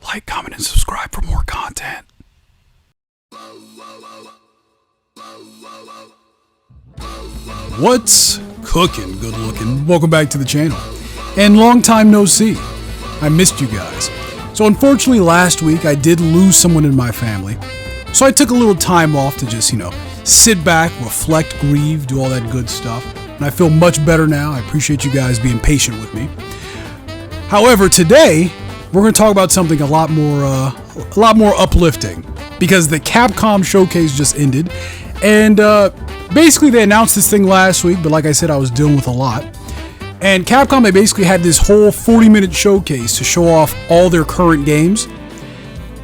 Like, comment, and subscribe for more content. What's cooking, good looking? Welcome back to the channel. And long time no see. I missed you guys. So unfortunately last week I did lose someone in my family. So I took a little time off to just, sit back, reflect, grieve, do all that good stuff. And I feel much better now. I appreciate you guys being patient with me. However, today we're going to talk about something a lot more uplifting, because the Capcom showcase just ended, and basically they announced this thing last week, but like I said, I was dealing with a lot. And Capcom, they basically had this whole 40-minute showcase to show off all their current games.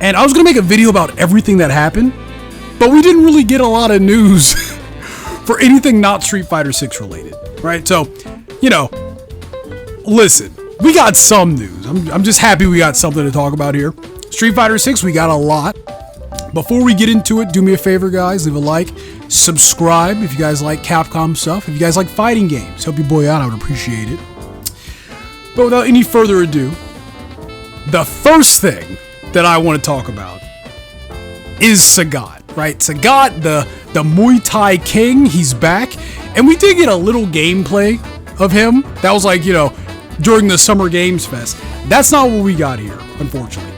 And I was going to make a video about everything that happened, but we didn't really get a lot of news for anything not Street Fighter 6 related, right? So, listen. We got some news. I'm just happy we got something to talk about here. Street Fighter 6, we got a lot. Before we get into it, do me a favor, guys. Leave a like. Subscribe if you guys like Capcom stuff. If you guys like fighting games, help your boy out. I would appreciate it. But without any further ado, the first thing that I want to talk about is Sagat, right? Sagat, the Muay Thai king, he's back. And we did get a little gameplay of him. That was like, during the Summer Games Fest. That's not what we got here, unfortunately.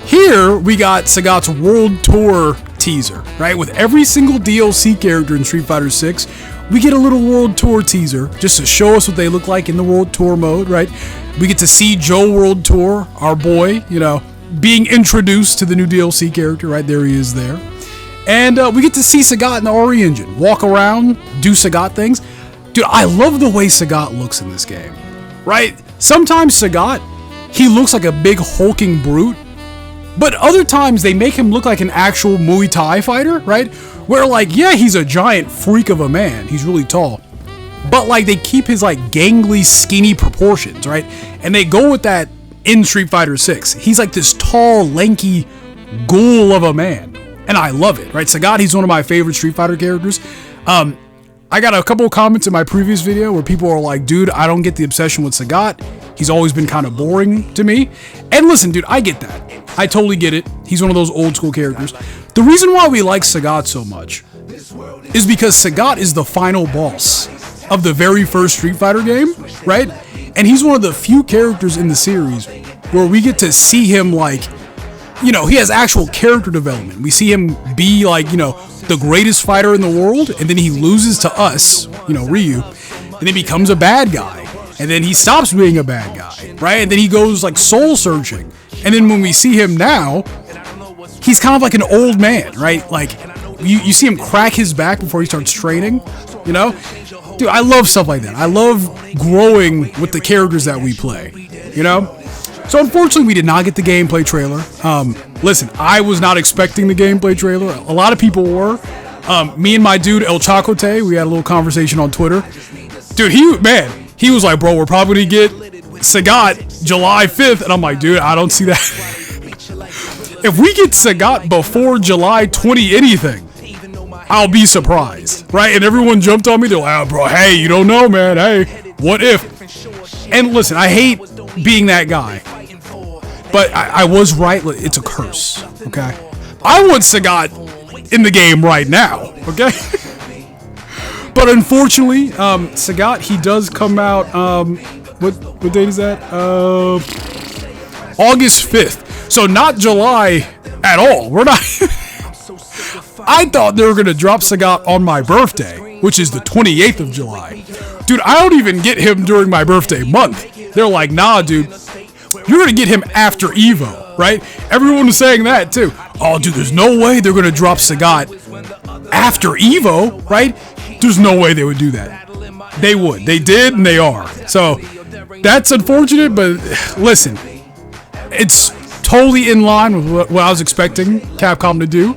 Here, we got Sagat's World Tour teaser, right? With every single DLC character in Street Fighter 6, we get a little World Tour teaser just to show us what they look like in the World Tour mode, right? We get to see Joe World Tour, our boy, being introduced to the new DLC character, right? There he is there. And we get to see Sagat in the Ori engine, walk around, do Sagat things. Dude, I love the way Sagat looks in this game. Right? Sometimes Sagat, he looks like a big hulking brute, but other times they make him look like an actual Muay Thai fighter, right? Where he's a giant freak of a man. He's really tall. But they keep his gangly, skinny proportions, right? And they go with that in Street Fighter 6. He's like this tall, lanky ghoul of a man. And I love it, right? Sagat, he's one of my favorite Street Fighter characters. I got a couple of comments in my previous video where people are like, dude, I don't get the obsession with Sagat. He's always been kind of boring to me. And listen, dude, I get that. I totally get it. He's one of those old school characters. The reason why we like Sagat so much is because Sagat is the final boss of the very first Street Fighter game, right? And he's one of the few characters in the series where we get to see him he has actual character development. We see him be the greatest fighter in the world, and then he loses to us, Ryu, and then becomes a bad guy, and then he stops being a bad guy, right? And then he goes soul searching, and then when we see him now, he's kind of like an old man, right? You see him crack his back before he starts training, Dude, I love stuff like that. I love growing with the characters that we play, So unfortunately, we did not get the gameplay trailer. Listen, I was not expecting the gameplay trailer. A lot of people were. Me and my dude El Chacote, we had a little conversation on Twitter. Dude, he was like, bro, we're probably gonna get Sagat July 5th. And I'm like, dude, I don't see that. If we get Sagat before July 20 anything, I'll be surprised, right? And everyone jumped on me. They're like, oh, bro, hey, you don't know, man. Hey, what if? And listen, I hate being that guy. But I was right. It's a curse, okay? I want Sagat in the game right now, okay? But unfortunately, Sagat, he does come out, what date is that? August 5th. So not July at all. We're not... I thought they were going to drop Sagat on my birthday, which is the 28th of July. Dude, I don't even get him during my birthday month. They're like, nah, dude. You're going to get him after Evo, right? Everyone was saying that, too. Oh, dude, there's no way they're going to drop Sagat after Evo, right? There's no way they would do that. They would. They did, and they are. So, that's unfortunate, but listen. It's totally in line with what I was expecting Capcom to do.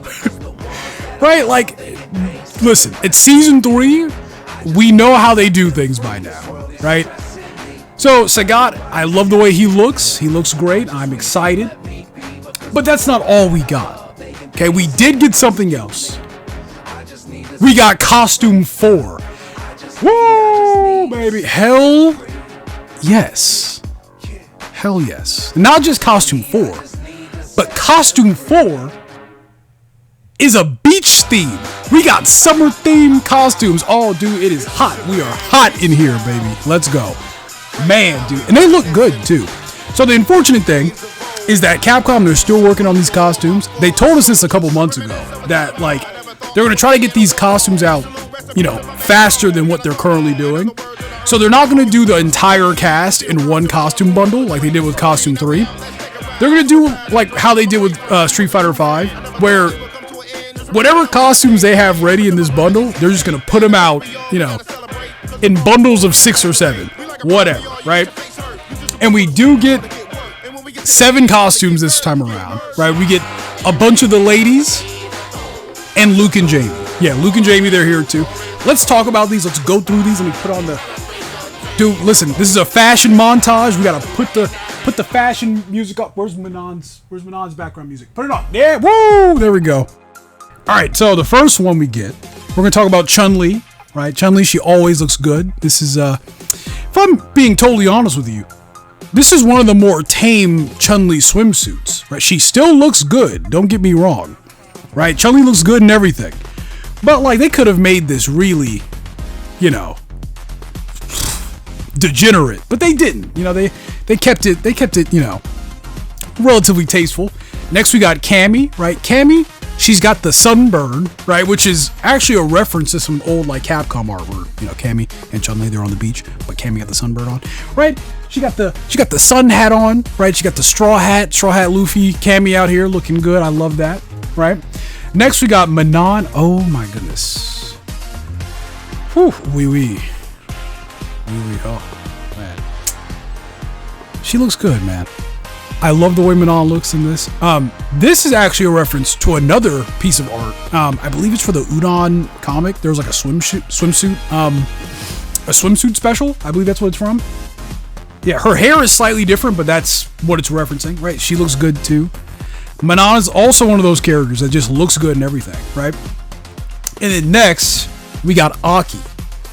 Right? Listen, it's Season 3. We know how they do things by now, right? So, Sagat, I love the way he looks. He looks great. I'm excited. But that's not all we got. Okay, we did get something else. We got Costume 4. Woo, baby. Hell yes. Hell yes. Not just costume 4, but costume 4 is a beach theme. We got summer themed costumes. Oh, dude, it is hot. We are hot in here, baby. Let's go. Man, dude. And they look good, too. So the unfortunate thing is that Capcom, they're still working on these costumes. They told us this a couple months ago, that, like, they're going to try to get these costumes out, you know, faster than what they're currently doing. So they're not going to do the entire cast in one costume bundle like they did with Costume 3. They're going to do like how they did with Street Fighter 5, where whatever costumes they have ready in this bundle, they're just going to put them out, you know, in bundles of 6 or 7, whatever, right? And we do get 7 costumes this time around, right? We get a bunch of the ladies and Luke and Jamie. Yeah, Luke and Jamie, they're here too. Let's talk about these. Let's go through these. Let me put on the... Dude, listen, this is a fashion montage. We gotta put the fashion music up. Where's Manon's background music? Put it on. Yeah, woo! There we go. Alright, so the first one we get, we're gonna talk about Chun-Li, right? Chun-Li, she always looks good. This is, if I'm being totally honest with you, this is one of the more tame Chun-Li swimsuits, right? She still looks good, don't get me wrong, right? Chun-Li looks good and everything. But, like, they could have made this really, you know, degenerate, but they didn't. You know, they kept it, you know, relatively tasteful. Next we got Cammy, right? Cammy, she's got the sunburn, right, which is actually a reference to some old like Capcom artwork. You know, Cammy and Chun-Li, they're on the beach, but Cammy got the sunburn on, right? She got the sun hat on, right? She got the straw hat Luffy. Cammy out here looking good. I love that, right? Next we got Manon. Oh my goodness. Whew, wee. Oh, man. She looks good, man. I love the way Manon looks in this. This is actually a reference to another piece of art. I believe it's for the Udon comic. There was like a swimsuit special. I believe that's what it's from. Yeah, her hair is slightly different, but that's what it's referencing, right? She looks good too. Manon is also one of those characters that just looks good and everything, right? And then next, we got Aki.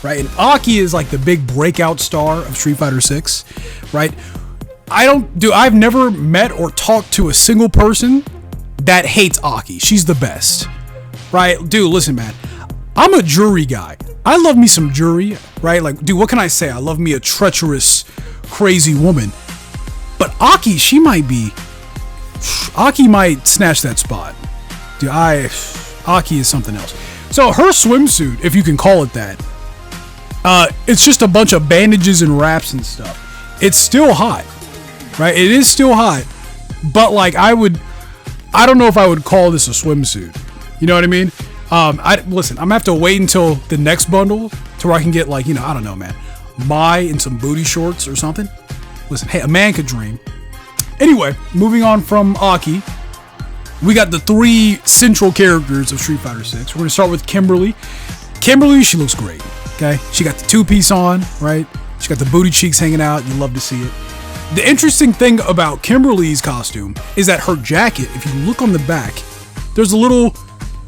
Right? And Aki is like the big breakout star of Street Fighter 6, right? I've never met or talked to a single person that hates Aki. She's the best, right? Dude, listen, man. I'm a Juri guy. I love me some Juri, right? Like, dude, what can I say? I love me a treacherous, crazy woman. But Aki, Aki might snatch that spot. Dude, Aki is something else. So her swimsuit, if you can call it that, it's just a bunch of bandages and wraps and stuff. It's still hot, right? It is still hot, but like I don't know if I would call this a swimsuit. You know what I mean? Listen, I'm gonna have to wait until the next bundle to where I can get like, you know, I don't know, man, Mai in some booty shorts or something. Listen, hey, a man could dream. Anyway, moving on from Aki, we got the 3 central characters of Street Fighter 6. We're gonna start with Kimberly. Kimberly, she looks great. Okay, she got the 2-piece on, right? She got the booty cheeks hanging out. You love to see it. The interesting thing about Kimberly's costume is that her jacket, if you look on the back, there's a little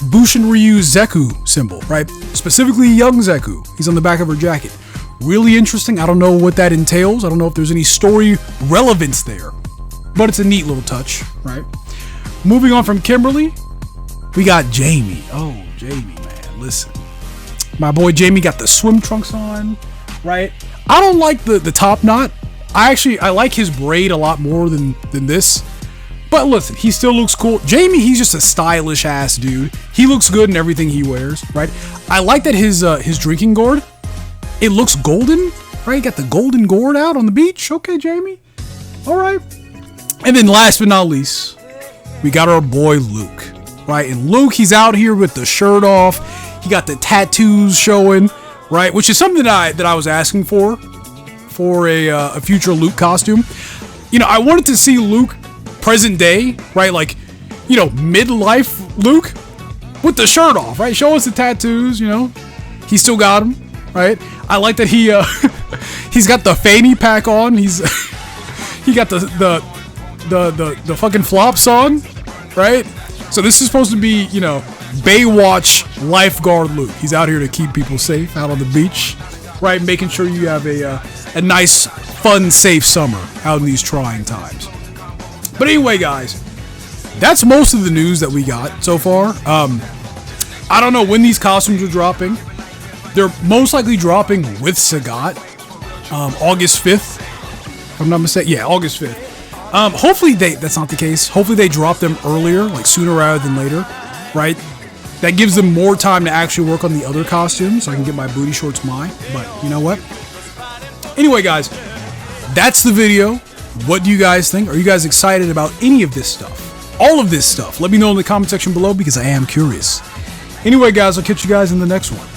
Bushin Ryu Zeku symbol, right? Specifically young Zeku. He's on the back of her jacket. Really interesting. I don't know what that entails. I don't know if there's any story relevance there, but it's a neat little touch, right? Moving on from Kimberly, we got Jamie. Oh, Jamie, man, listen. My boy Jamie got the swim trunks on, right? I don't like the top knot. I like his braid a lot more than this. But listen, he still looks cool. Jamie, he's just a stylish ass dude. He looks good in everything he wears, right? I like that his drinking gourd, it looks golden, right? He got the golden gourd out on the beach. Okay, Jamie. All right. And then last but not least, we got our boy Luke, right? And Luke, he's out here with the shirt off. He got the tattoos showing, right? Which is something that I was asking for a future Luke costume. You know, I wanted to see Luke present day, right? Like, you know, midlife Luke with the shirt off, right? Show us the tattoos, you know. He still got them, right? I like that he's got the fanny pack on. He got the fucking flop song, right? So this is supposed to be, you know, Baywatch lifeguard Luke. He's out here to keep people safe out on the beach, right? Making sure you have a nice, fun, safe summer out in these trying times. But anyway, guys, that's most of the news that we got so far. I don't know when these costumes are dropping. They're most likely dropping with Sagat, August 5th, if I'm not mistaken. Yeah, August 5th. Hopefully that's not the case. Hopefully they drop them earlier, like sooner rather than later, right? That gives them more time to actually work on the other costumes so I can get my booty shorts mine. But you know what? Anyway, guys, that's the video. What do you guys think? Are you guys excited about any of this stuff? All of this stuff? Let me know in the comment section below because I am curious. Anyway, guys, I'll catch you guys in the next one.